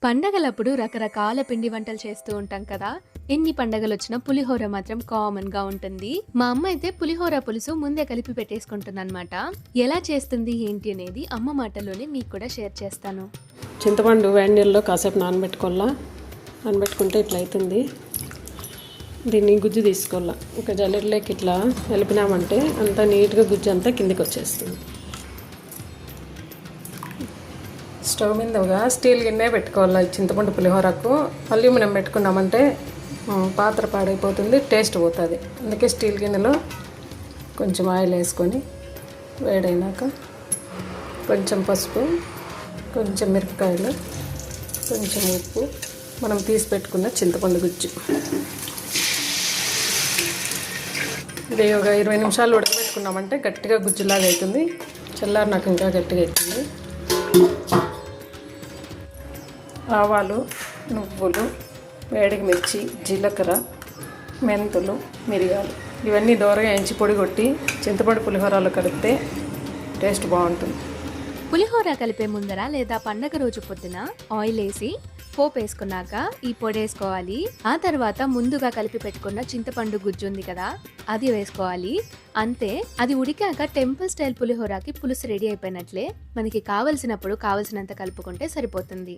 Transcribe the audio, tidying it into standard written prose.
పండగలప్పుడు రకరకాల పిండి వంటలు చేస్తూ ఉంటాం కదా. ఎన్ని పండగలొచ్చినా పులిహోర మాత్రం కామన్ గా ఉంటుంది. మా అమ్మ అయితే పులిహోర పులుసు ముందే కలిపి పెట్టేసుకుంటుందన్నమాట. ఎలా చేస్తుంది ఏంటి అనేది అమ్మ మాటల్లోనే మీకు కూడా షేర్ చేస్తాను. చింతపండు వేడి నీళ్ళలో కాసేపు నానబెట్టుకోవాలా. నానబెట్టుకుంటే ఇట్లా అవుతుంది. దీన్ని గుజ్జు తీసుకోవాలా. ఒక జల్లెడలోకి ఇట్లా కలిపినామంటే అంతా నీట్గా గుజ్జు అంతా కిందికి వచ్చేస్తుంది. స్టవ్ మీద ఒక స్టీల్ గిన్నె పెట్టుకోవాలి. చింతపండు పులిహోరకు అల్యూమినియం పెట్టుకున్నామంటే పాత్ర పాడైపోతుంది, టేస్ట్ పోతుంది. అందుకే స్టీల్ గిన్నెలో కొంచెం ఆయిల్ వేసుకొని వేడైనాక కొంచెం పసుపు, కొంచెం మిరపకాయలు, కొంచెం ఉప్పు, మనం తీసి పెట్టుకున్న చింతపండు గుజ్జు, ఇది ఒక 20 నిమిషాలు ఉడకబెట్టుకున్నామంటే గట్టిగా గుజ్జులాగా అవుతుంది. చల్లారి నాకు ఇంకా గట్టిగా అవుతుంది. ఆవాలు, నువ్వులు, వేడికి మిర్చి, జీలకర్ర, మెంతులు, మిరియాలు ఇవన్నీ దోరగా ఎంచి పొడి కొట్టి చింతపండు పులిహోరలో కలిపితే టేస్ట్ బాగుంటుంది. పులిహోర కలిపే ముందర లేదా పండగ రోజు పొద్దున ఆయిల్ వేసి పోపు వేసుకున్నాక ఈ పొడి వేసుకోవాలి. ఆ తర్వాత ముందుగా కలిపి పెట్టుకున్న చింతపండు గుజ్జు ఉంది కదా, అది వేసుకోవాలి. అంతే, అది ఉడికాక టెంపుల్ స్టైల్ పులిహోరకి పులుసు రెడీ అయిపోయినట్లే. మనకి కావలసినప్పుడు కావలసినంత కలుపుకుంటే సరిపోతుంది.